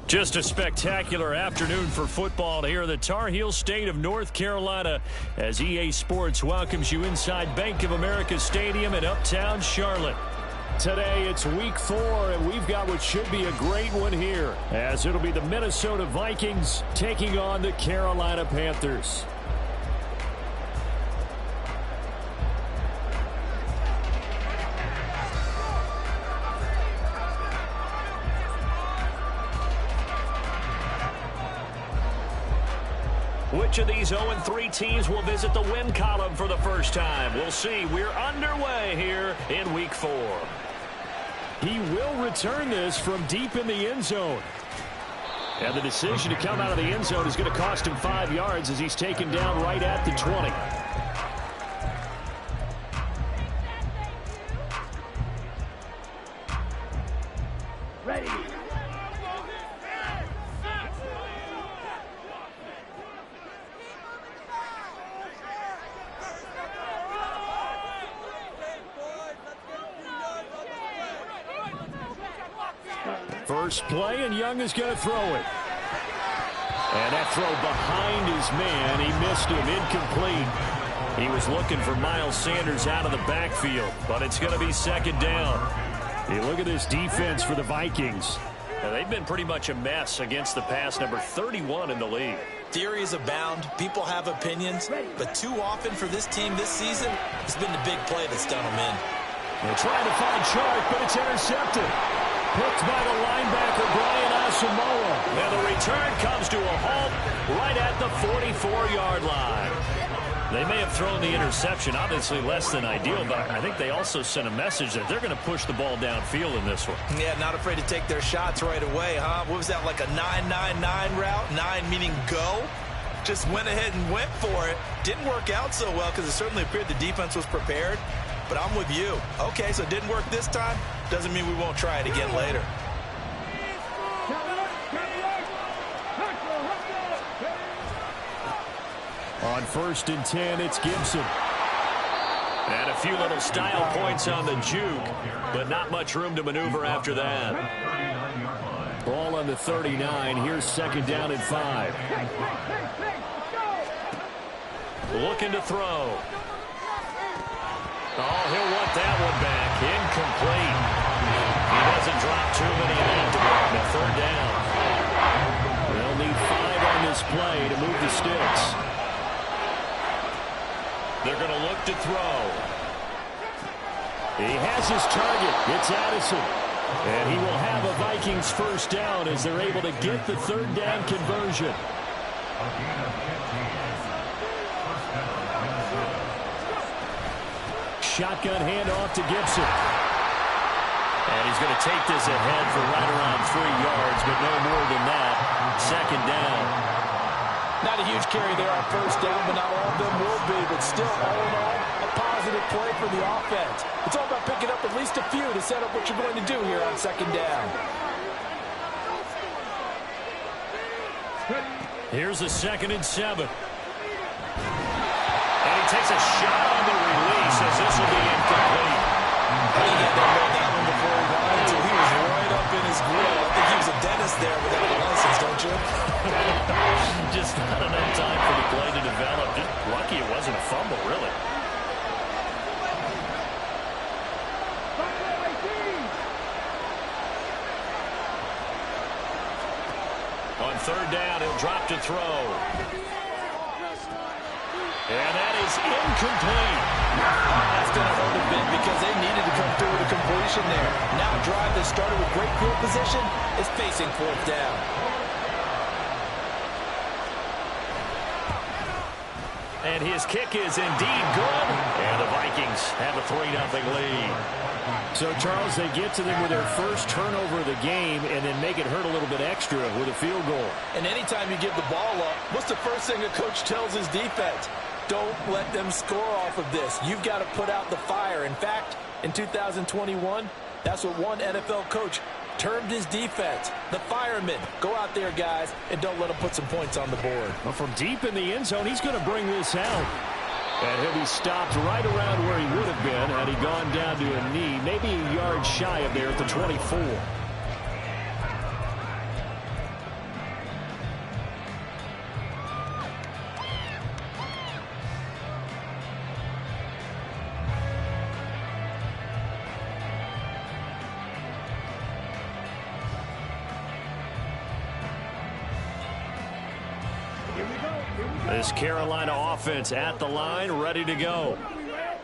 Just a spectacular afternoon for football here in the Tar Heel state of North Carolina as EA Sports welcomes you inside Bank of America Stadium in Uptown Charlotte. Today it's week 4, and we've got what should be a great one here, as it'll be the Minnesota Vikings taking on the Carolina Panthers. Which of these 0-3 teams will visit the win column for the first time? We'll see. We're underway here in week 4. He will return this from deep in the end zone. And the decision to come out of the end zone is going to cost him 5 yards as he's taken down right at the 20. Ready. First play, and Young is going to throw it. And that throw behind his man. He missed him. Incomplete. He was looking for Miles Sanders out of the backfield, but it's going to be second down. Hey, look at this defense for the Vikings. Now, they've been pretty much a mess against the pass, number 31 in the league. Theories abound. People have opinions. But too often for this team this season, it's been the big play that's done them in. They're trying to find Chark, but it's intercepted. Picked by the linebacker, Brian Asamoah. And the return comes to a halt right at the 44-yard line. They may have thrown the interception, obviously less than ideal, but I think they also sent a message that they're going to push the ball downfield in this one. Yeah, not afraid to take their shots right away, huh? What was that, like a 9-9-9 route? 9 meaning go? Just went ahead and went for it. Didn't work out so well because it certainly appeared the defense was prepared. But I'm with you. Okay, so it didn't work this time. Doesn't mean we won't try it again later. On 1st and 10, it's Gibson. And a few little style points on the juke, but not much room to maneuver after that. Ball on the 39. Here's second down and 5. Looking to throw. Oh, he'll want that one back. Incomplete. He doesn't drop too many in that department. Third down. They'll need 5 on this play to move the sticks. They're going to look to throw. He has his target. It's Addison. And he will have a Vikings first down as they're able to get the third down conversion. Shotgun handoff to Gibson. And he's going to take this ahead for right around 3 yards, but no more than that. Second down. Not a huge carry there on first down, but not all of them will be. But still, all in all, a positive play for the offense. It's all about picking up at least a few to set up what you're going to do here on second down. Here's a 2nd and 7. And he takes a shot on the release as this will be incomplete. I think he had to hold that one before he wanted to. He was right up in his grill. I think he was a dentist there without a license, don't you? Just not enough time for the play to develop. Just lucky it wasn't a fumble, really. On third down, he'll drop to throw. And that is incomplete. That's going to hurt a bit because they needed to come through with a completion there. Now a drive that started with great field position is facing 4th down. And his kick is indeed good. And the Vikings have a 3-0 lead. So, Charles, they get to them with their first turnover of the game and then make it hurt a little bit extra with a field goal. And anytime you give the ball up, what's the first thing a coach tells his defense? Don't let them score off of this. You've got to put out the fire. In fact, in 2021, that's what one NFL coach termed his defense. The firemen. Go out there, guys, and don't let them put some points on the board. Well, from deep in the end zone, he's going to bring this out. And he'll be stopped right around where he would have been had he gone down to a knee, maybe a yard shy of there at the 24. This Carolina offense at the line, ready to go.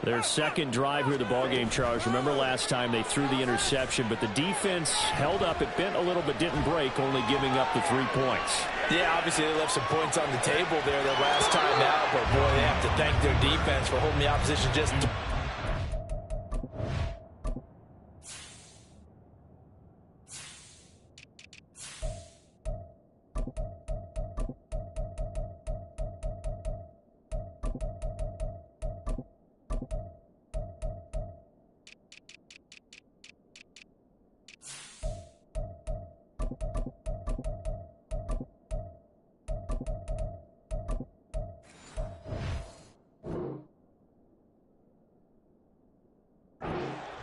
Their second drive here, the ballgame, Charles. Remember last time they threw the interception, but the defense held up. It bent a little but didn't break, only giving up the 3 points. Yeah, obviously they left some points on the table there their last time out, but boy, they have to thank their defense for holding the opposition just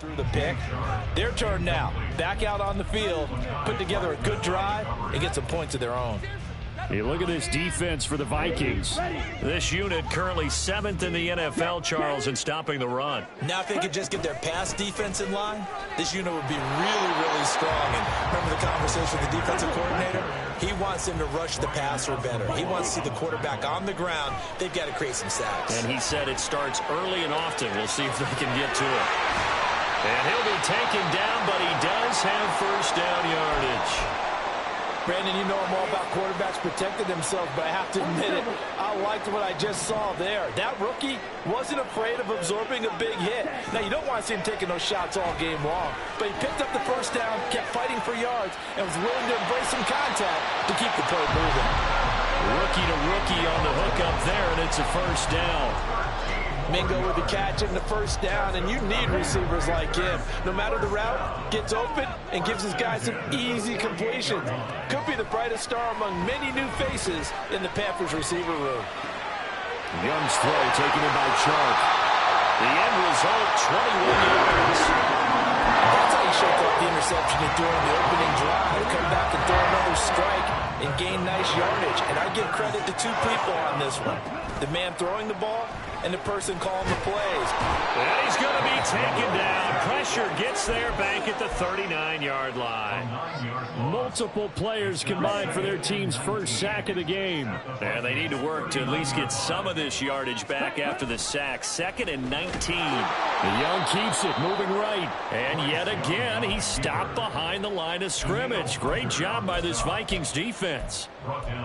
through the pick. Their turn now. Back out on the field, put together a good drive, and get some points of their own. Hey, look at this defense for the Vikings. This unit currently 7th in the NFL, Charles, in stopping the run. Now if they could just get their pass defense in line, this unit would be really, really strong. And remember the conversation with the defensive coordinator? He wants them to rush the passer better. He wants to see the quarterback on the ground. They've got to create some sacks. And he said it starts early and often. We'll see if they can get to it. And he'll be taken down, but he does have first down yardage. Brandon, you know I'm all about quarterbacks protecting themselves, but I have to admit it, I liked what I just saw there. That rookie wasn't afraid of absorbing a big hit. Now, you don't want to see him taking those shots all game long, but he picked up the first down, kept fighting for yards, and was willing to embrace some contact to keep the play moving. Rookie to rookie on the hook up there, and it's a first down. Mingo with the catch and the first down, and you need receivers like him. No matter the route, gets open and gives his guys some easy completions. Could be the brightest star among many new faces in the Panthers receiver room. Young's throw taken in by Chark. The end result, 21 yards. That's how you shake up the interception and during the opening drive. Come back and throw another strike and gain nice yardage. And I give credit to two people on this one. The man throwing the ball and the person calling the plays. And he's going to be taken down. Pressure gets there back at the 39-yard line. Multiple players combined for their team's first sack of the game. And they need to work to at least get some of this yardage back after the sack. 2nd and 19. Young keeps it moving right. And yet again, he's stopped behind the line of scrimmage. Great job by this Vikings defense.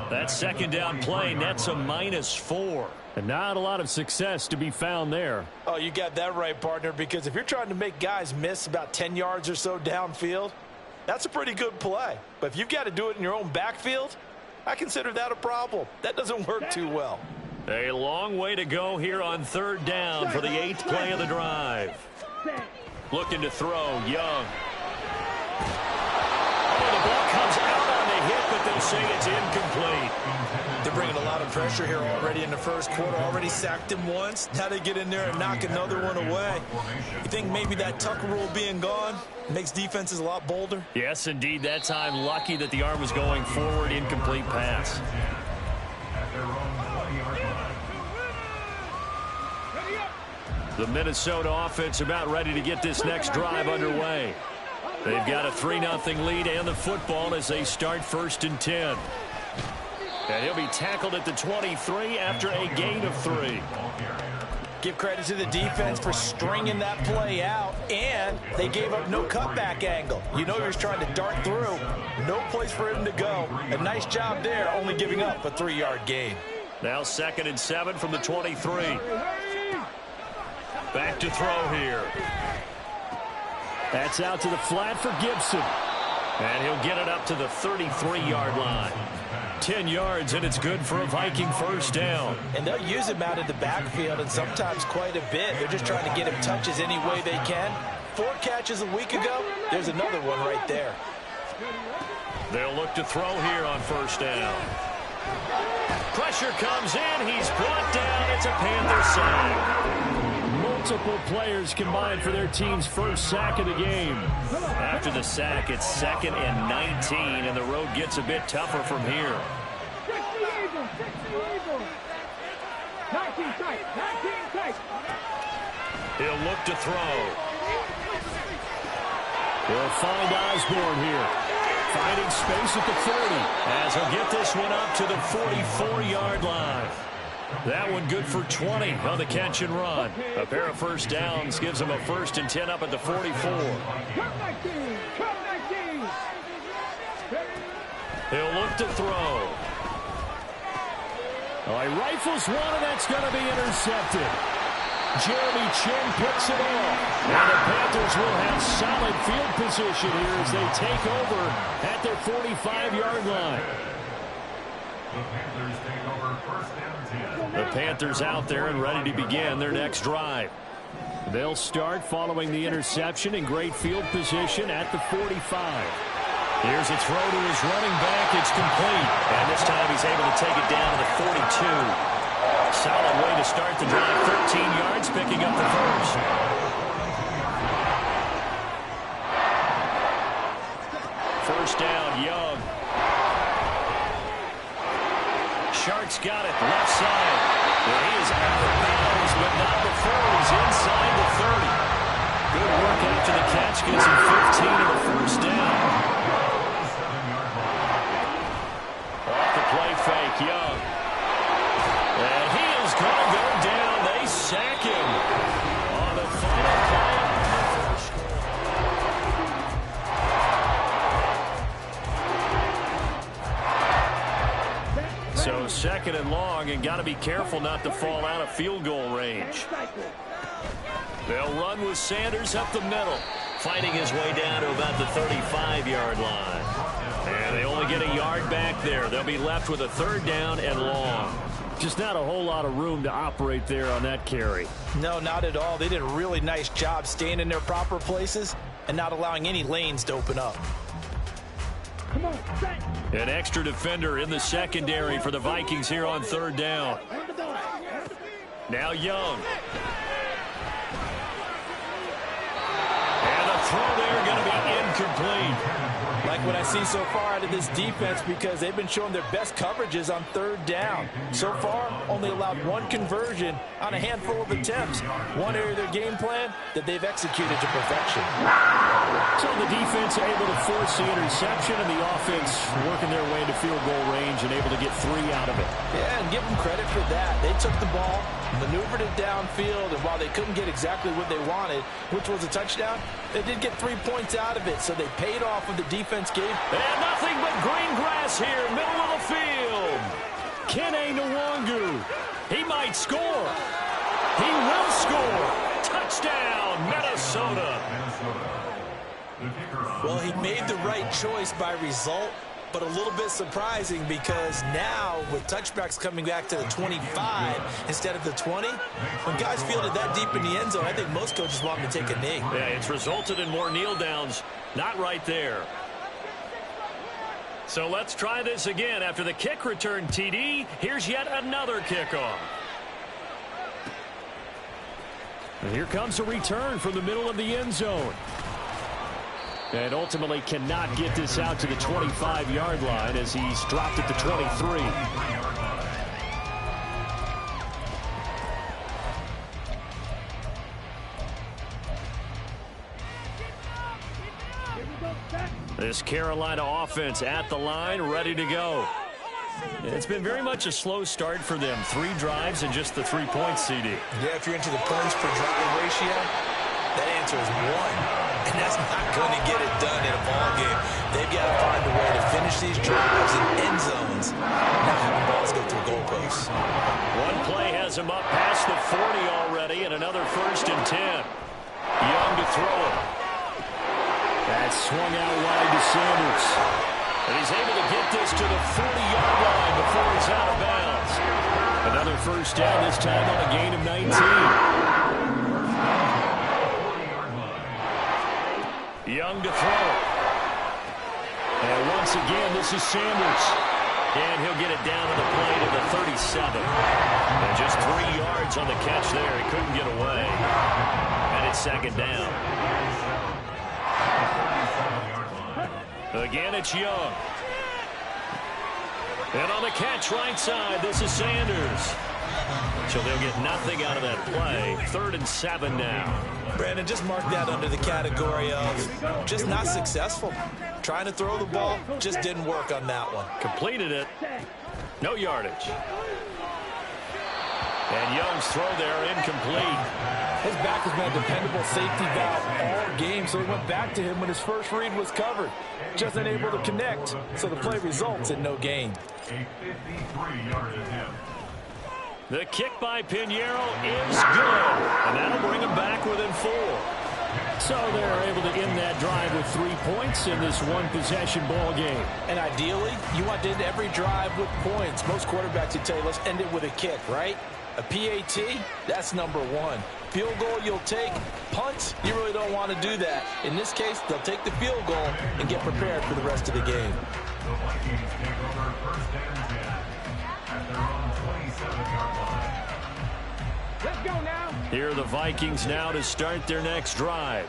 That second down play nets a -4. And not a lot of success to be found there. Oh, you got that right, partner, because if you're trying to make guys miss about 10 yards or so downfield, that's a pretty good play. But if you've got to do it in your own backfield, I consider that a problem. That doesn't work too well. A long way to go here on 3rd down for the 8th play of the drive. Looking to throw, Young. Oh, the ball comes out on the hit, but they'll say it's incomplete. They're bringing a lot of pressure here already in the first quarter. Already sacked him once. Now they get in there and knock another one away. You think maybe that Tucker rule being gone makes defenses a lot bolder? Yes, indeed. That time, lucky that the arm was going forward. Incomplete pass. The Minnesota offense about ready to get this next drive underway. They've got a 3-0 lead and the football as they start 1st and 10. And he'll be tackled at the 23 after a gain of 3. Give credit to the defense for stringing that play out, and they gave up no cutback angle. You know he was trying to dart through. No place for him to go. A nice job there, only giving up a 3-yard gain. Now 2nd and 7 from the 23. Back to throw here. That's out to the flat for Gibson. And he'll get it up to the 33-yard line. 10 yards, and it's good for a Viking first down. And they'll use him out in the backfield, and sometimes quite a bit. They're just trying to get him touches any way they can. 4 catches a week ago. There's another one right there. They'll look to throw here on 1st down. Pressure comes in. He's brought down. It's a Panther sack. Multiple players combined for their team's first sack of the game. After the sack, it's 2nd and 19, and the road gets a bit tougher from here. He'll look to throw. They'll find Osborne here. Finding space at the 40 as he'll get this one up to the 44-yard line. That one good for 20 on the catch and run. A pair of first downs gives him a 1st and 10 up at the 44. He'll look to throw. He rifles one, and that's going to be intercepted. Jeremy Chin picks it off. And the Panthers will have solid field position here as they take over at their 45-yard line. The Panthers out there and ready to begin their next drive. They'll start following the interception in great field position at the 45. Here's a throw to his running back. It's complete. And this time he's able to take it down to the 42. Solid way to start the drive. 13 yards, picking up the first. First down, Young. Sharks got it, left side. Well, he is out of bounds, but not before he's inside the 30. Good work after the catch, gets him 15 of the first down. Off the play fake, Young. And he is going to go down. They sack him on the final play. So 2nd and long, and got to be careful not to fall out of field goal range. They'll run with Sanders up the middle, fighting his way down to about the 35-yard line. And they only get a yard back there. They'll be left with a 3rd down and long. Just not a whole lot of room to operate there on that carry. No, not at all. They did a really nice job staying in their proper places and not allowing any lanes to open up. An extra defender in the secondary for the Vikings here on 3rd down. Now Young. And the throw there going to be incomplete. Like what I see so far out of this defense, because they've been showing their best coverages on 3rd down. So far, only allowed 1 conversion on a handful of attempts. One area of their game plan that they've executed to perfection. So the defense able to force the interception, and the offense working their way into field goal range and able to get 3 out of it. Yeah, and give them credit for that. They took the ball, maneuvered it downfield, and while they couldn't get exactly what they wanted, which was a touchdown, they did get 3 points out of it, so they paid off what the defense gave. And nothing but green grass here, middle of the field. Kene Nwangu. He might score. He will score. Touchdown, Minnesota. Well, he made the right choice by result, but a little bit surprising because now with touchbacks coming back to the 25 instead of the 20, when guys fielded that deep in the end zone, I think most coaches want them to take a knee. Yeah, it's resulted in more kneel downs. Not right there. So let's try this again. After the kick return TD, here's yet another kickoff. And here comes a return from the middle of the end zone. And ultimately cannot get this out to the 25-yard line as he's dropped at the 23. This Carolina offense at the line, ready to go. It's been very much a slow start for them. 3 drives and just the 3 points, CD. Yeah, if you're into the points per drive ratio, that answer is 1. And that's not going to get it done in a ball game. They've got to find a way to finish these drives in end zones, not having balls go through goalposts. One play has him up past the 40 already, and another 1st and 10. Young to throw it. That's swung out wide to Sanders. And he's able to get this to the 40-yard line before he's out of bounds. Another 1st down, this time on a gain of 19. Young to throw. And once again, this is Sanders. And he'll get it down to the play to the 37. And just 3 yards on the catch there. He couldn't get away. And it's 2nd down. Again, it's Young. And on the catch right side, this is Sanders. So they'll get nothing out of that play. 3rd and 7 now. Brandon, just mark that under the category of just not successful. Trying to throw the ball just didn't work on that one. Completed it. No yardage. And Young's throw there incomplete. His back has been a dependable safety valve all game, so he went back to him when his first read was covered. Just unable to connect, so the play results in no gain. The kick by Pinheiro is good, and that'll bring him back within 4. So they're able to end that drive with 3 points in this one-possession ball game. And ideally, you want to end every drive with points. Most quarterbacks would tell you, let's end it with a kick, right? A PAT, that's number 1. Field goal you'll take. Punts, you really don't want to do that. In this case, they'll take the field goal and get prepared for the rest of the game. The Vikings take over first and 10 at their own 27-yard line. Let's go now. Here are the Vikings now to start their next drive.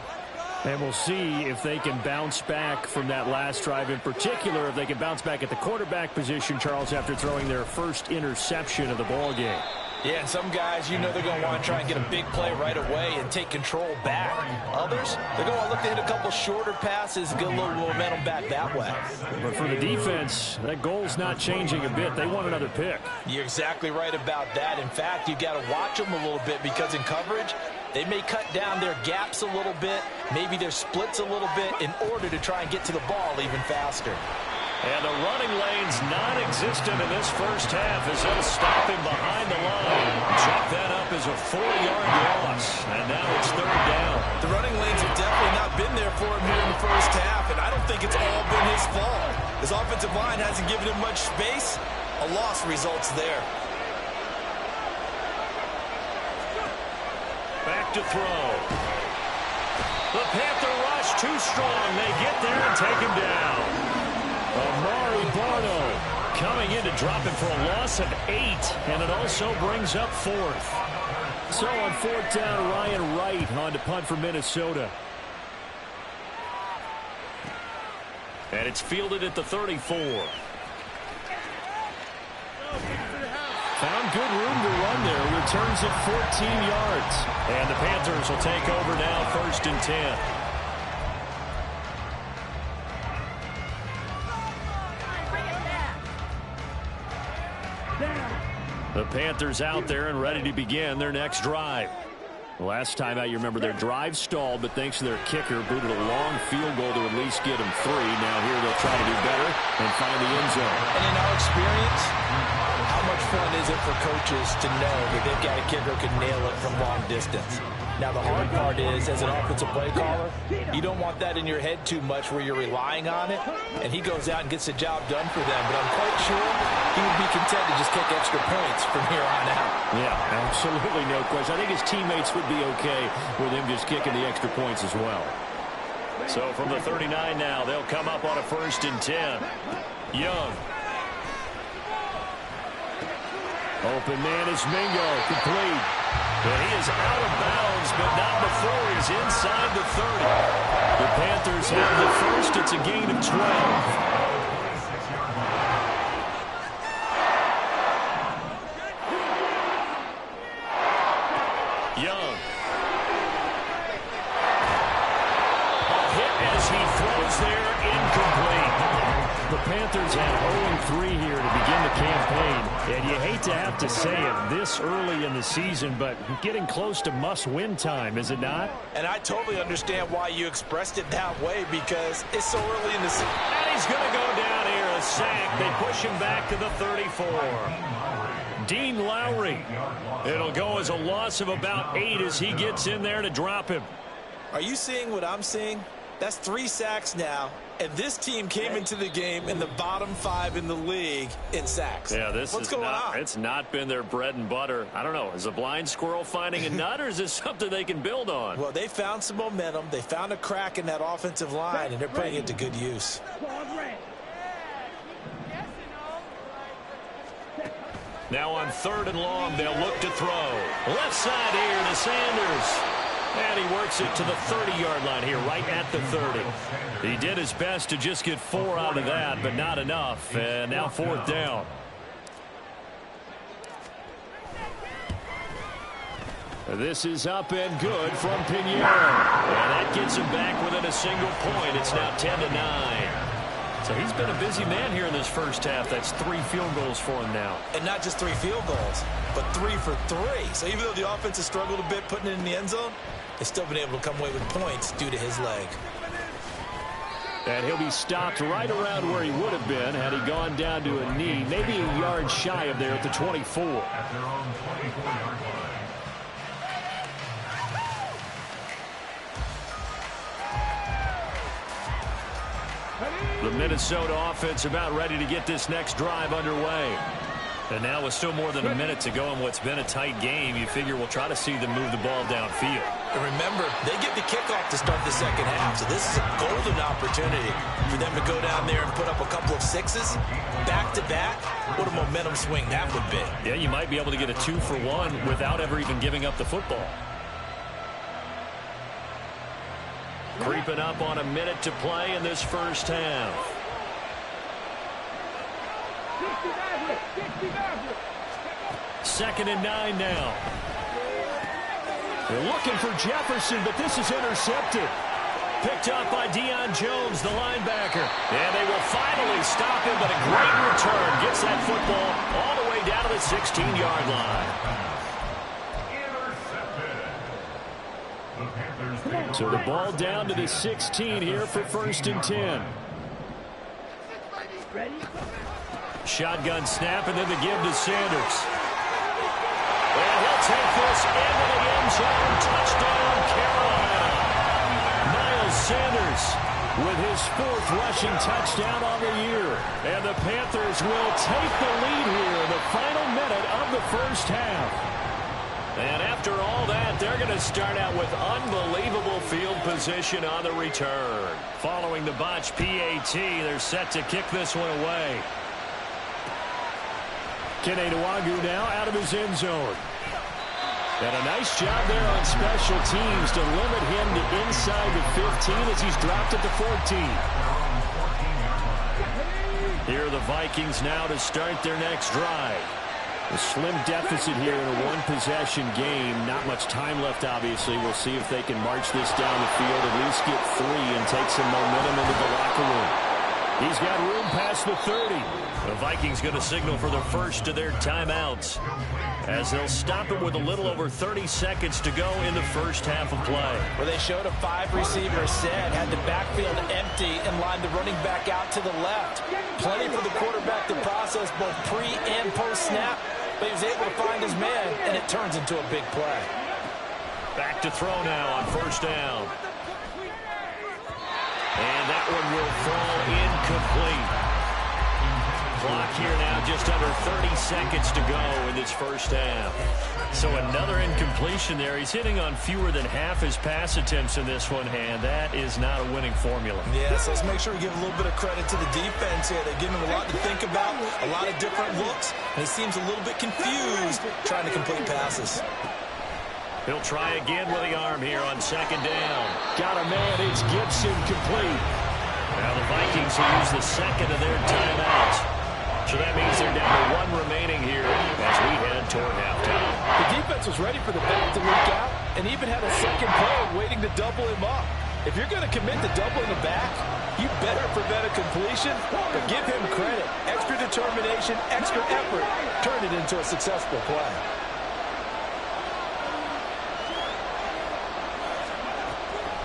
And we'll see if they can bounce back from that last drive. In particular, if they can bounce back at the quarterback position, Charles, after throwing their first interception of the ball game. Yeah, and some guys, you know they're going to want to try and get a big play right away and take control back. Others, they're going to look to hit a couple shorter passes and get a little momentum back that way. But for the defense, that goal's not changing a bit. They want another pick. You're exactly right about that. In fact, you've got to watch them a little bit because in coverage, they may cut down their gaps a little bit, maybe their splits a little bit in order to try and get to the ball even faster. And the running lane's non-existent in this first half as they'll stop him behind the line. Chalk that up as a 4-yard loss. And now it's 3rd down. The running lanes have definitely not been there for him here in the first half, and I don't think it's all been his fault. His offensive line hasn't given him much space. A loss results there. Back to throw. The Panther rush too strong. They get there and take him down. Amari Barno coming in to drop him for a loss of 8, and it also brings up 4th. So on 4th down, Ryan Wright on to punt for Minnesota. And it's fielded at the 34. Found good room to run there. Returns it 14 yards. And the Panthers will take over now, 1st and 10. The Panthers out there and ready to begin their next drive. Last time out, you remember their drive stalled, but thanks to their kicker, booted a long field goal to at least get them 3. Now here they'll try to do better and find the end zone. And in our experience, how much fun is it for coaches to know that they've got a kicker who can nail it from long distance? Now, the hard part is, as an offensive play caller, you don't want that in your head too much where you're relying on it, and he goes out and gets the job done for them. But I'm quite sure he would be content to just kick extra points from here on out. Yeah, absolutely no question. I think his teammates would be okay with him just kicking the extra points as well. So from the 39 now, they'll come up on a 1st and 10. Young. Open man is Mingo, complete. And he is out of bounds, but not before he's inside the 30. The Panthers have the first. It's a gain of 12. Young. A hit as he throws there, incomplete. The Panthers have 0-3 here to begin the campaign. And you hate to have to say it this early in the season, but getting close to must-win time, is it not? And I totally understand why you expressed it that way, because it's so early in the season. And he's going to go down here, a sack. They push him back to the 34. Dean Lowry. It'll go as a loss of about 8 as he gets in there to drop him. Are you seeing what I'm seeing? That's 3 sacks now, and this team came into the game in the bottom 5 in the league in sacks. Yeah, What's going on? It's not been their bread and butter. I don't know. Is a blind squirrel finding a nut, or is this something they can build on? Well, they found some momentum. They found a crack in that offensive line, and they're putting it to good use. Now on 3rd and long, they'll look to throw. Left side here to Sanders. And he works it to the 30-yard line here, right at the 30. He did his best to just get 4 out of that, but not enough. And now 4th down. This is up and good from Pinheiro. And that gets him back within a single point. It's now 10-9. So he's been a busy man here in this first half. That's 3 field goals for him now. And not just 3 field goals, but 3 for 3. So even though the offense has struggled a bit putting it in the end zone, they've still been able to come away with points due to his leg. And he'll be stopped right around where he would have been had he gone down to a knee, maybe a yard shy of there at the 24. At their own 24-yard line. The Minnesota offense about ready to get this next drive underway. And now with still more than a minute to go in what's been a tight game, you figure we'll try to see them move the ball downfield. And remember, they get the kickoff to start the second half, so this is a golden opportunity for them to go down there and put up a couple of 6s back-to-back. What a momentum swing that would be. Yeah, you might be able to get a 2-for-1 without ever even giving up the football. Creeping up on a minute to play in this first half. 2nd and 9 now. They're looking for Jefferson, but this is intercepted. Picked up by Deion Jones, the linebacker. And they will finally stop him, but a great return. Gets that football all the way down to the 16-yard line. So the ball down to the 16 here for 1st and 10. Shotgun snap, and then the give to Sanders. And he'll take this into the end zone. Touchdown, Carolina. Miles Sanders with his 4th rushing touchdown on the year. And the Panthers will take the lead here in the final minute of the first half. And after all that, they're going to start out with unbelievable field position on the return. Following the botched PAT, they're set to kick this one away. Kene Nwangwu now out of his end zone. And a nice job there on special teams to limit him to inside the 15 as he's dropped at the 14. Here are the Vikings now to start their next drive. A slim deficit here in a one-possession game. Not much time left, obviously. We'll see if they can march this down the field, at least get 3 and take some momentum into the locker room. He's got room past the 30. The Vikings going to signal for the first of their timeouts as they'll stop it with a little over 30 seconds to go in the first half of play. Where they showed a 5-receiver set, had the backfield empty, and lined the running back out to the left. Plenty for the quarterback to process both pre- and post-snap, but he was able to find his man, and it turns into a big play. Back to throw now on 1st down. And that one will fall incomplete. Clock here now just under 30 seconds to go in this first half. So another incompletion there. He's hitting on fewer than half his pass attempts in this one, and that is not a winning formula. Yeah, so let's make sure we give a little bit of credit to the defense here. They're giving him a lot to think about, a lot of different looks, and he seems a little bit confused trying to complete passes. He'll try again with the arm here on 2nd down. Got a man, it's Gibson complete. Now the Vikings will use the 2nd of their timeouts. So that means they're down to 1 remaining here as we head toward halftime. The defense was ready for the back to leak out and even had a second play waiting to double him up. If you're going to commit to doubling the back, you better prevent a completion, but give him credit. Extra determination, extra effort, turn it into a successful play.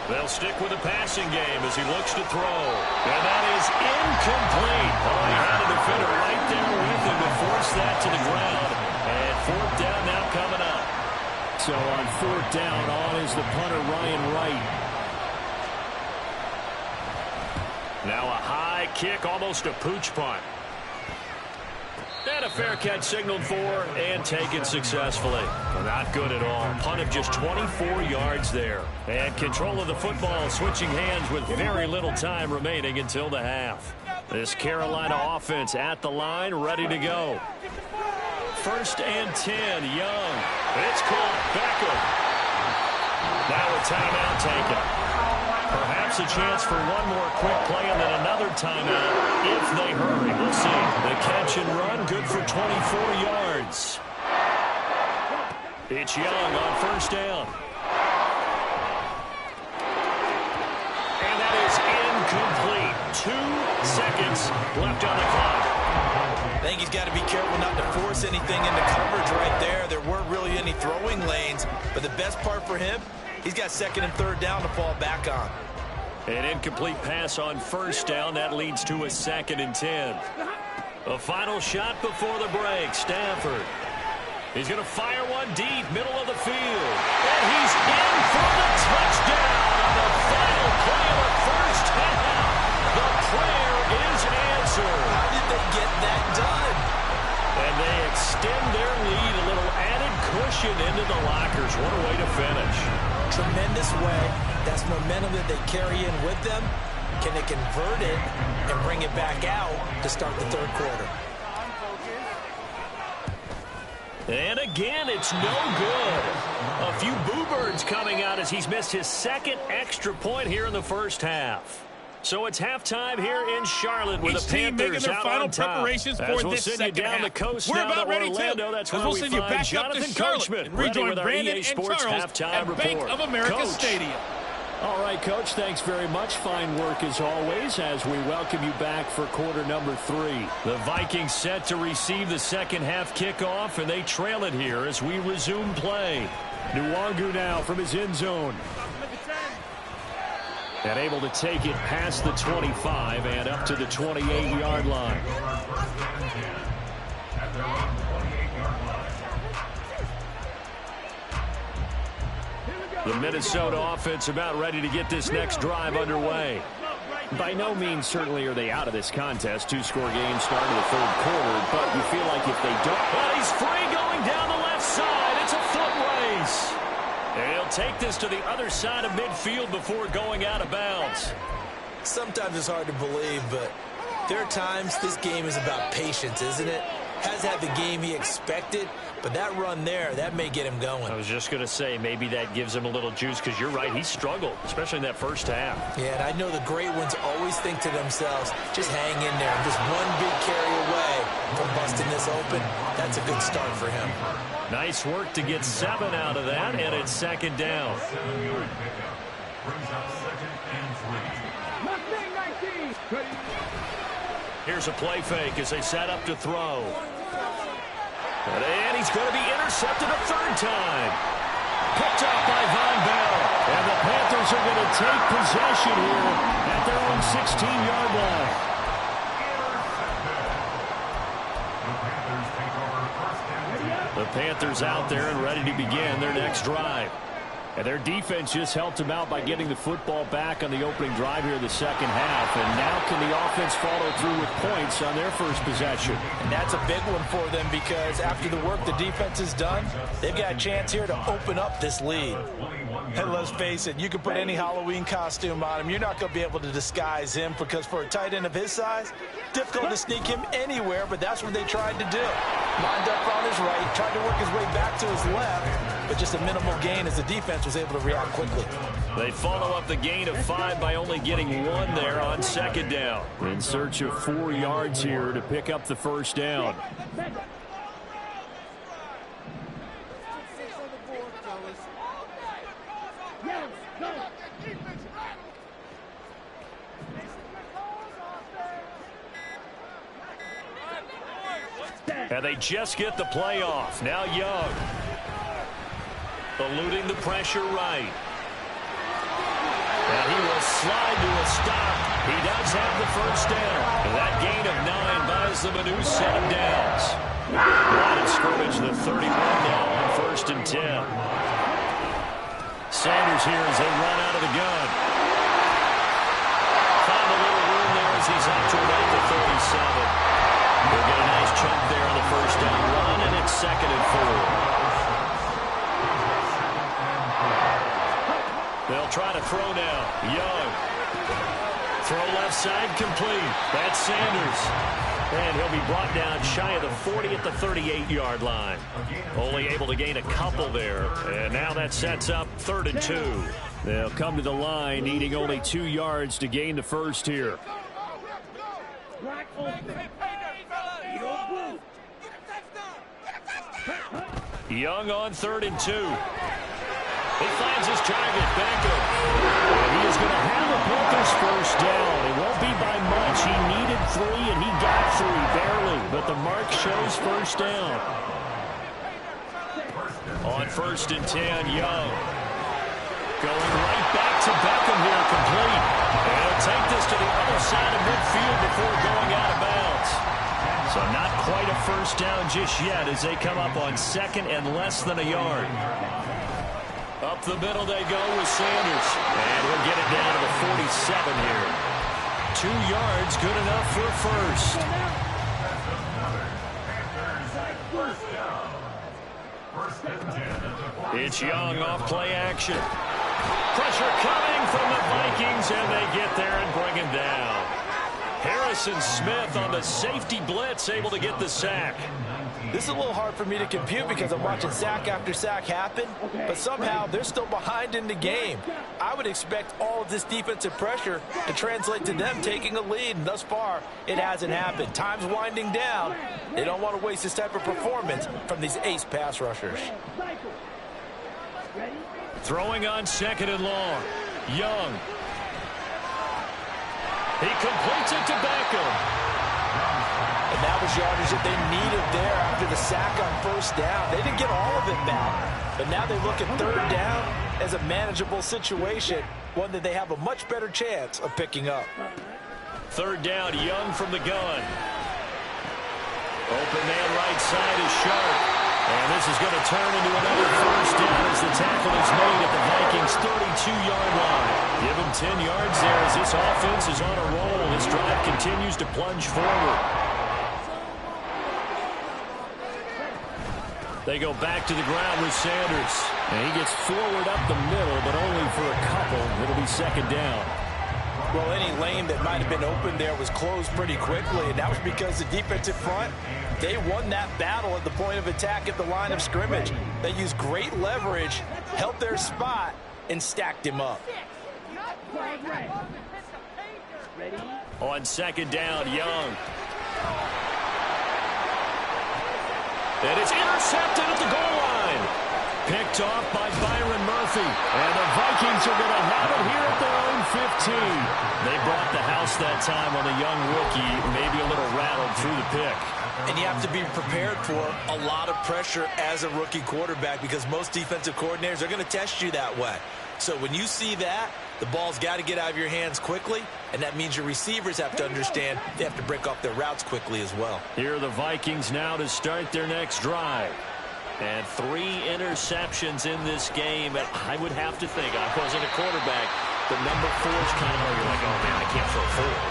They'll stick with the passing game as he looks to throw. And that is incomplete. Oh, he had a defender right there with him to force that to the ground. And 4th down now coming up. So on 4th down, on is the punter, Ryan Wright. Now a high kick, almost a pooch punt. And a fair catch signaled for and taken successfully. Not good at all. Punt of just 24 yards there. And control of the football switching hands with very little time remaining until the half. This Carolina offense at the line, ready to go. 1st and 10, Young. It's caught. Beckham. Now a timeout taken. Perhaps a chance for one more quick play and then another timeout if they hurry. We'll see. The catch and run, good for 24 yards. It's Young on 1st down. And that is incomplete. 2 seconds left on the clock. I think he's got to be careful not to force anything into coverage right there. There weren't really any throwing lanes, but the best part for him, he's got second and third down to fall back on. An incomplete pass on first down. That leads to a 2nd and 10. A final shot before the break. Stafford. He's going to fire one deep, middle of the field. And he's in for the touchdown on the final play of the first half. The prayer is answered. How did they get that done? And they extend their lead, a little added cushion into the lockers. What a way to finish. Tremendous way. That's momentum that they carry in with them. Can they convert it and bring it back out to start the third quarter? And again, it's no good. A few boo birds coming out as he's missed his 2nd extra point here in the first half. So it's halftime here in Charlotte with the Panthers out on top. Preparations for we'll this send second you down half. the coast We're now about to ready Orlando. to. That's where we'll we send you find back Jonathan up to Charlotte Coachman, and rejoin with our Brandon EA and Sports Charles halftime at report. Bank of America Coach. Stadium. All right, Coach, thanks very much. Fine work as always as we welcome you back for quarter number 3. The Vikings set to receive the second half kickoff, and they trail it here as we resume play. Nwangu now from his end zone. And able to take it past the 25 and up to the 28-yard line. The Minnesota offense about ready to get this next drive underway. By no means certainly are they out of this contest. 2-score game starting the third quarter, but you feel like if they don't... Well, he's free going down the left side. It's a foot race. And he'll take this to the other side of midfield before going out of bounds. Sometimes it's hard to believe, but there are times this game is about patience, isn't it? Has had the game he expected, but that run there, that may get him going. I was just going to say, maybe that gives him a little juice, because you're right, he struggled, especially in that first half. Yeah, and I know the great ones always think to themselves, just hang in there. I'm just one big carry away from busting this open. That's a good start for him. Nice work to get 7 out of that, and it's 2nd down. 7-yard pickup. Brings up 2nd and 3. Mustang 19. Here's a play fake as they set up to throw. And he's going to be intercepted a 3rd time. Picked up by Von Bell. And the Panthers are going to take possession here at their own 16-yard line. The Panthers out there and ready to begin their next drive. And their defense just helped them out by getting the football back on the opening drive here in the second half. And now can the offense follow through with points on their first possession? And that's a big one for them because after the work the defense has done, they've got a chance here to open up this lead. And let's face it, you can put any Halloween costume on him. You're not going to be able to disguise him because for a tight end of his size, difficult to sneak him anywhere, but that's what they tried to do. Lined up on his right, tried to work his way back to his left, but just a minimal gain as the defense was able to react quickly. They follow up the gain of 5 by only getting 1 there on 2nd down. In search of 4 yards here to pick up the first down. And they just get the play off. Now Young. Eluding the pressure right. And he will slide to a stop. He does have the first down. And that gain of 9 buys them a new set of downs. Line of scrimmage, the 31 now on 1st and 10. Sanders here as they run out of the gun. Found a little room there as he's up to about the 37. They'll get a nice chunk there on the first down run, and it's 2nd and 4. They'll try to throw now. Young. Throw left side complete. That's Sanders. And he'll be brought down shy of the 40 at the 38-yard line. Only able to gain a couple there. And now that sets up 3rd and 2. They'll come to the line, needing only 2 yards to gain the first here. Young on 3rd and 2. He finds his target, Beckham. And he is going to have a Panthers first down. It won't be by much. He needed 3, and he got 3, barely. But the mark shows first down. On 1st and 10, Young. Going right back to Beckham here, complete. And he'll take this to the other side of midfield before going out of bounds. So not quite a first down just yet as they come up on 2nd and less than a yard. Up the middle they go with Sanders. And we'll get it down to the 47 here. 2 yards, good enough for a first. It's Young off play action. Pressure coming from the Vikings, and they get there and bring him down. Harrison Smith on the safety blitz, able to get the sack. This is a little hard for me to compute because I'm watching sack after sack happen, but somehow they're still behind in the game. I would expect all of this defensive pressure to translate to them taking a lead, and thus far, it hasn't happened. Time's winding down. They don't want to waste this type of performance from these ace pass rushers. Throwing on 2nd and long. Young. He completes it to Beckham. And that was yardage that they needed there after the sack on 1st down. They didn't get all of it back, but now they look at 3rd down as a manageable situation, one that they have a much better chance of picking up. 3rd down, Young from the gun. Open man right side is Sharp. And this is going to turn into another first down as the tackle is made at the Vikings' 32-yard line. Give him 10 yards there as this offense is on a roll. This drive continues to plunge forward. They go back to the ground with Sanders. And he gets forward up the middle, but only for a couple. It'll be 2nd down. Well, any lane that might have been open there was closed pretty quickly, and that was because the defensive front, they won that battle at the point of attack at the line of scrimmage. They used great leverage, held their spot, and stacked him up. On 2nd down, Young. And it's intercepted at the goal line. Picked off by Byron Murphy. And the Vikings are going to have it here at their own 15. They brought the house that time on the young rookie, maybe a little rattled through the pick. And you have to be prepared for a lot of pressure as a rookie quarterback because most defensive coordinators are going to test you that way. So when you see that, the ball's got to get out of your hands quickly, and that means your receivers have to understand they have to break off their routes quickly as well. Here are the Vikings now to start their next drive. And 3 interceptions in this game. And I would have to think, I wasn't a quarterback, but number 4 is kind of where you're like, oh, man, I can't throw forward.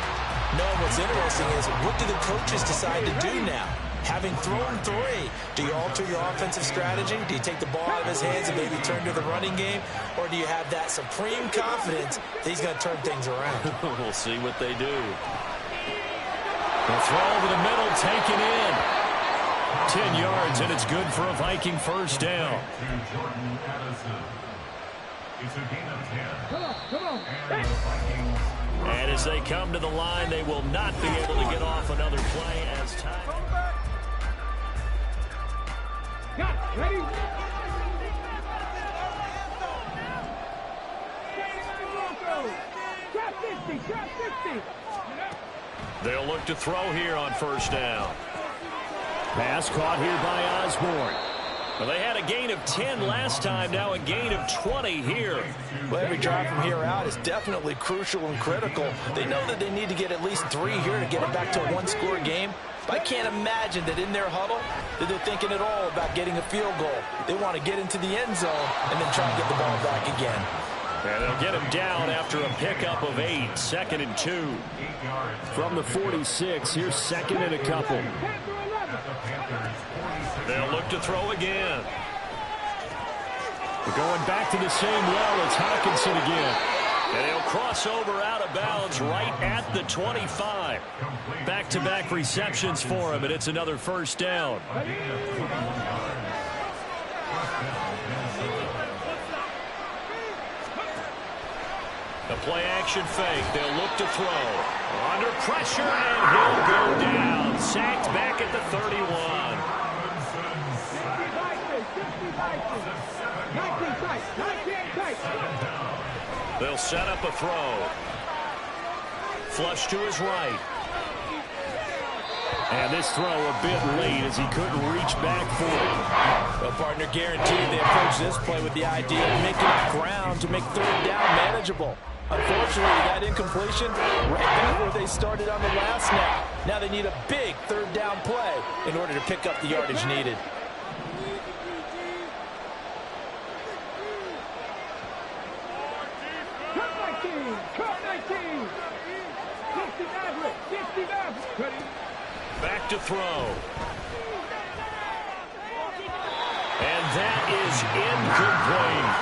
No, what's interesting is what do the coaches decide to do now? Having thrown 3, do you alter your offensive strategy? Do you take the ball out of his hands and maybe turn to the running game? Or do you have that supreme confidence that he's going to turn things around? We'll see what they do. The throw over the middle, taken in. 10 yards, and it's good for a Viking first down. And as they come to the line, they will not be able to get off another play as time. Ready? Shot 50, shot 50. They'll look to throw here on first down. Pass caught here by Osborne. Well, they had a gain of 10 last time, now a gain of 20 here. Well, every drive from here out is definitely crucial and critical. They know that they need to get at least 3 here to get it back to a one-score game. But I can't imagine that in their huddle that they're thinking at all about getting a field goal. They want to get into the end zone and then try and get the ball back again. And they'll get him down after a pickup of 8, 2nd and 2. From the 46, here's 2nd and a couple. They'll look to throw again. We're going back to the same well. It's Hawkinson again. And he'll cross over out of bounds right at the 25. Back-to-back receptions for him, and it's another first down. The play-action fake. They'll look to throw. Under pressure, and he'll go down. Sacked back at the 31. They'll set up a throw. Flush to his right. And this throw a bit late as he couldn't reach back for it. Well, partner, guaranteed they approach this play with the idea of making up ground to make third down manageable. Unfortunately, that incompletion right back where they started on the last snap. Now they need a big third down play in order to pick up the yardage needed. Back to throw. And that is incomplete.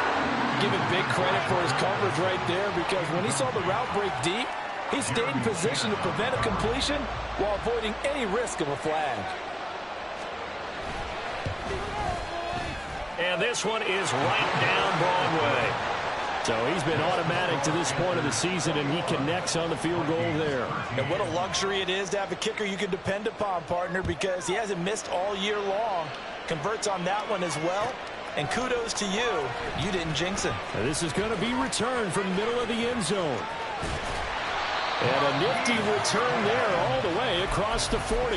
Give him big credit for his coverage right there, because when he saw the route break deep, he stayed in position to prevent a completion while avoiding any risk of a flag. And this one is right down Broadway. So he's been automatic to this point of the season, and he connects on the field goal there. And what a luxury it is to have a kicker you can depend upon, partner, because he hasn't missed all year long. Converts on that one as well. And kudos to you. You didn't jinx him. And this is going to be returned from the middle of the end zone. And a nifty return there all the way across the 40.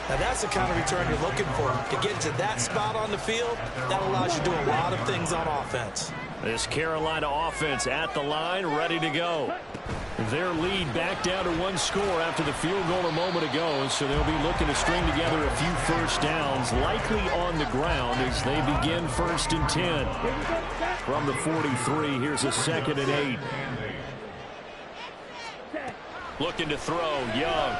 Now that's the kind of return you're looking for. To get to that spot on the field, that allows you to do a lot of things on offense. This Carolina offense at the line, ready to go. Their lead back down to one score after the field goal a moment ago, so they'll be looking to string together a few first downs, likely on the ground as they begin 1st and 10. From the 43, here's a 2nd and 8. Looking to throw, Young.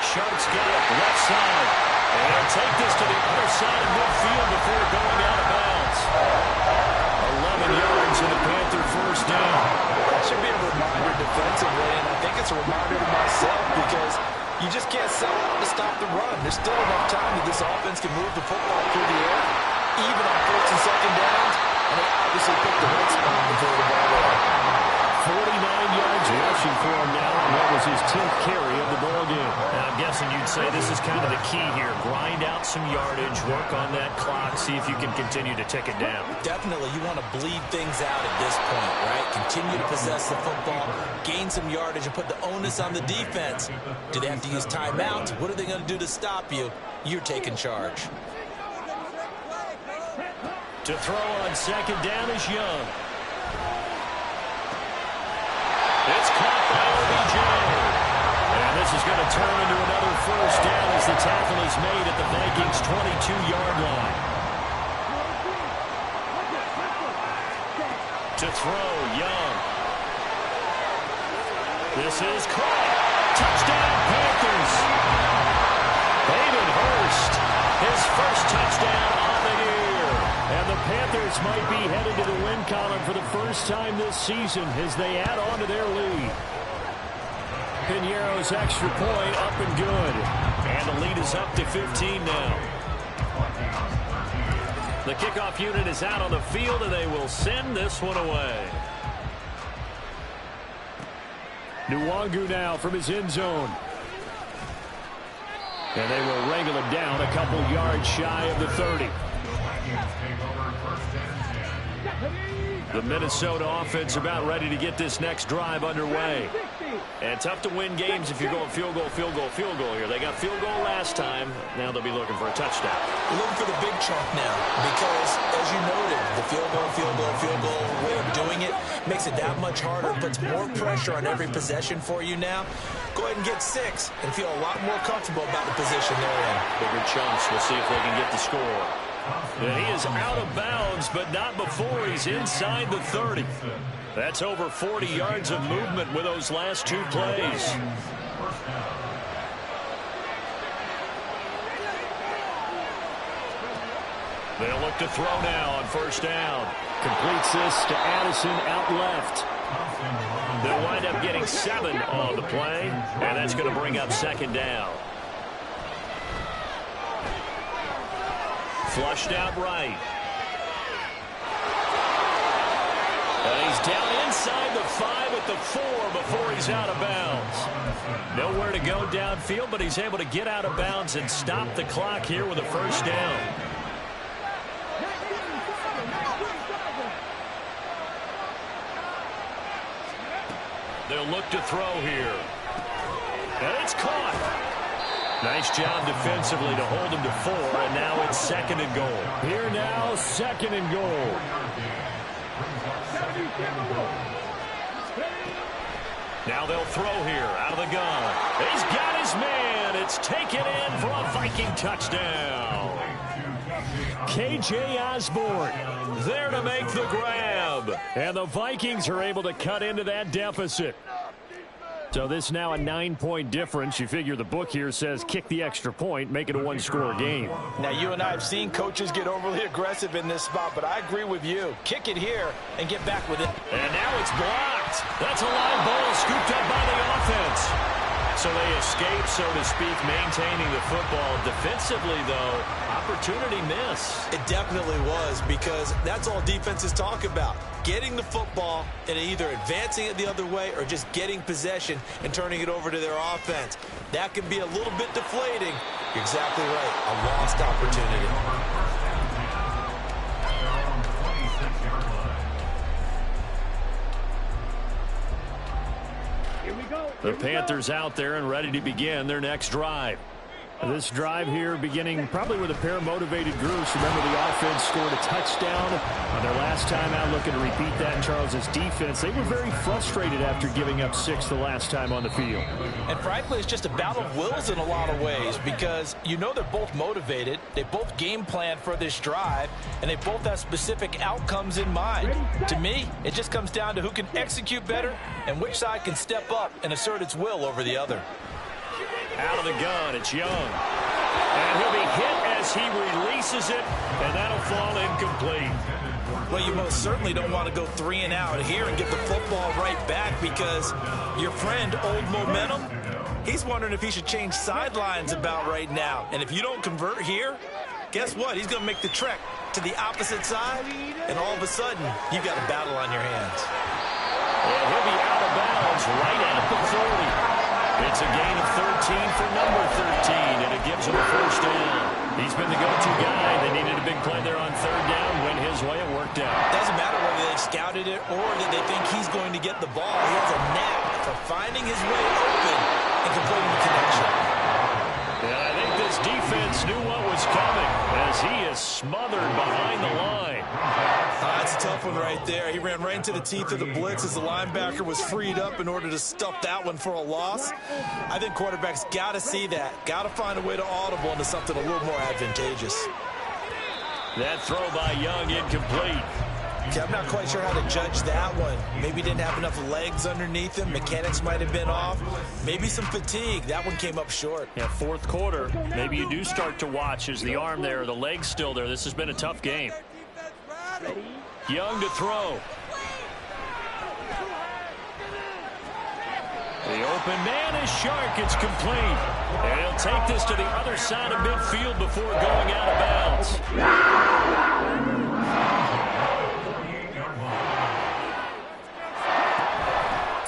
Sharks got it, left side. And they'll take this to the other side of midfield before going out of bounds. 11 yards and the Panther first down. That should be a reminder defensively, and I think it's a reminder to myself, because you just can't sell out to stop the run. There's still enough time that this offense can move the football through the air, even on 1st and 2nd downs, and they obviously picked the right spot before the ball rolled. 49 yards rushing for him now, and that was his 10th carry of the ball game. I'm guessing you'd say this is kind of the key here. Grind out some yardage, work on that clock, see if you can continue to tick it down. Definitely, you want to bleed things out at this point, right? Continue to possess the football, gain some yardage, and put the onus on the defense. Do they have to use timeouts? What are they going to do to stop you? You're taking charge. To throw on 2nd down is Young. It's caught by OBJ. And this is going to turn into another first down as the tackle is made at the Vikings' 22-yard line. To throw, Young. This is caught. Touchdown, Panthers. Hayden Hurst, his first touchdown on the year. And the Panthers might be headed to the win column for the first time this season as they add on to their lead. Piñeiro's extra point up and good. And the lead is up to 15 now. The kickoff unit is out on the field, and they will send this one away. Nwangu now from his end zone. And they will wrangle him down a couple yards shy of the 30. The Minnesota offense about ready to get this next drive underway. And tough to win games if you're going field goal, field goal, field goal here. They got field goal last time. Now they'll be looking for a touchdown. We're looking for the big chunk now, because, as you noted, the field goal way of doing it makes it that much harder and puts more pressure on every possession for you now. Go ahead and get 6 and feel a lot more comfortable about the position they're in. Bigger chunks. We'll see if they can get the score. And he is out of bounds, but not before he's inside the 30. That's over 40 yards of movement with those last 2 plays. They'll look to throw now on first down. Completes this to Addison out left. They'll wind up getting 7 on the play, and that's going to bring up 2nd down. Flushed out right. And he's down inside the 5 at the 4 before he's out of bounds. Nowhere to go downfield, but he's able to get out of bounds and stop the clock here with a first down. They'll look to throw here. And it's caught. Nice job defensively to hold him to 4, and now it's 2nd and goal. Here now, 2nd and goal. Now they'll throw here out of the gun. He's got his man. It's taken in for a Viking touchdown. KJ Osborne there to make the grab. And the Vikings are able to cut into that deficit. So this is now a 9-point difference. You figure the book here says kick the extra point, make it a 1-score game. Now, you and I have seen coaches get overly aggressive in this spot, but I agree with you. Kick it here and get back with it. And now it's blocked. That's a live ball scooped up by the offense. So they escape, so to speak, maintaining the football. Defensively, though, opportunity miss. It definitely was, because that's all defenses talk about. Getting the football and either advancing it the other way or just getting possession and turning it over to their offense. That can be a little bit deflating. You're exactly right. A lost opportunity. The Panthers out there and ready to begin their next drive. This drive here beginning probably with a pair of motivated groups. Remember, the offense scored a touchdown on their last time out, looking to repeat that in Charles's defense. They were very frustrated after giving up 6 the last time on the field. And frankly, it's just a battle of wills in a lot of ways, because you know they're both motivated. They both game plan for this drive, and they both have specific outcomes in mind. To me, it just comes down to who can execute better and which side can step up and assert its will over the other. Out of the gun, it's Young. And he'll be hit as he releases it, and that'll fall incomplete. Well, you most certainly don't want to go 3 and out here and get the football right back, because your friend, Old Momentum, he's wondering if he should change sidelines about right now. And if you don't convert here, guess what? He's going to make the trek to the opposite side, and all of a sudden, you've got a battle on your hands. And he'll be out of bounds right at the 40. It's a gain of 13 for number 13, and it gives him a first down. He's been the go-to guy. They needed a big play there on 3rd down. Went his way, it worked out. Doesn't matter whether they scouted it or that they think he's going to get the ball. He has a knack for finding his way open and completing the connection. And I think this defense knew what was coming as he is smothered behind the line. That's a tough one right there. He ran right into the teeth of the blitz as the linebacker was freed up in order to stuff that one for a loss. I think quarterbacks got to see that. Got to find a way to audible into something a little more advantageous. That throw by Young incomplete. Okay, I'm not quite sure how to judge that one. Maybe he didn't have enough legs underneath him. Mechanics might have been off. Maybe some fatigue. That one came up short. Yeah, 4th quarter. Maybe you do start to watch as the arm there, the leg's still there. This has been a tough game. Young to throw. The open man is Shark. It's complete. And he'll take this to the other side of midfield before going out of bounds.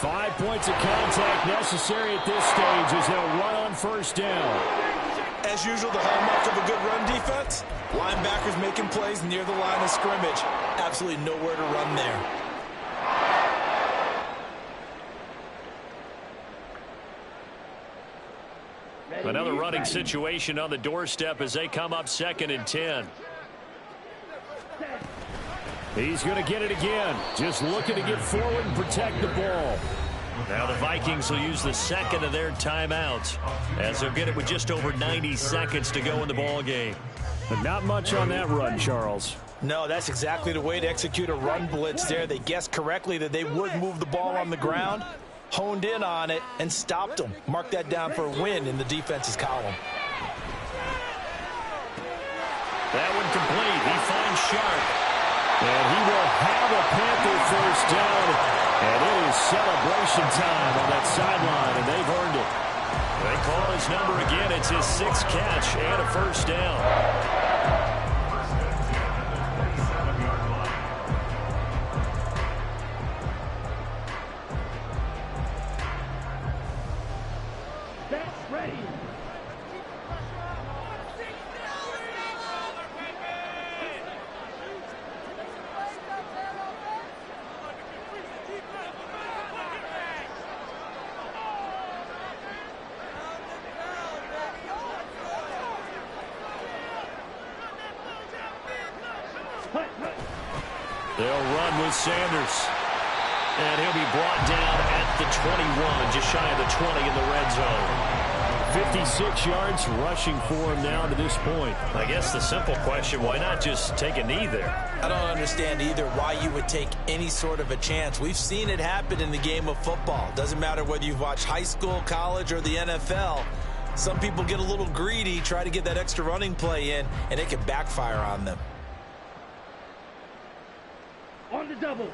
5 points of contact necessary at this stage as they'll run on 1st down. As usual, the hallmark of a good run defense, linebackers making plays near the line of scrimmage. Absolutely nowhere to run there. Another running situation on the doorstep as they come up 2nd and 10. He's going to get it again. Just looking to get forward and protect the ball. Now the Vikings will use the 2nd of their timeouts as they'll get it with just over 90 seconds to go in the ball game. But not much on that run, Charles. No, that's exactly the way to execute a run blitz there. They guessed correctly that they would move the ball on the ground, honed in on it, and stopped them. Mark that down for a win in the defense's column. That one complete. He finds Sharp. And he will have a Panther first down. And it is celebration time on that sideline, and they've earned it. They call his number again. It's his 6th catch and a first down. They'll run with Sanders. And he'll be brought down at the 21, just shy of the 20 in the red zone. 56 yards rushing for him now to this point. I guess the simple question, why not just take a knee there? I don't understand either why you would take any sort of a chance. We've seen it happen in the game of football. Doesn't matter whether you've watched high school, college, or the NFL. Some people get a little greedy, try to get that extra running play in, and it can backfire on them. On the double.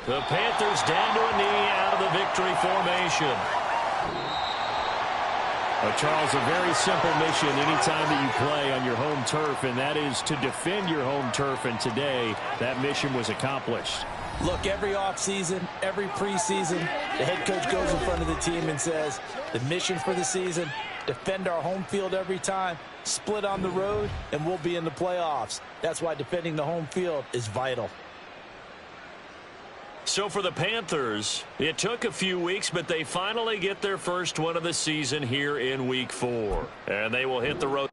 The Panthers down to a knee out of the victory formation. Charles, a very simple mission anytime that you play on your home turf, and that is to defend your home turf, and today that mission was accomplished. Look, every offseason, every preseason, the head coach goes in front of the team and says, the mission for the season, defend our home field every time, split on the road, and we'll be in the playoffs. That's why defending the home field is vital. So for the Panthers, it took a few weeks, but they finally get their first win of the season here in Week 4. And they will hit the road.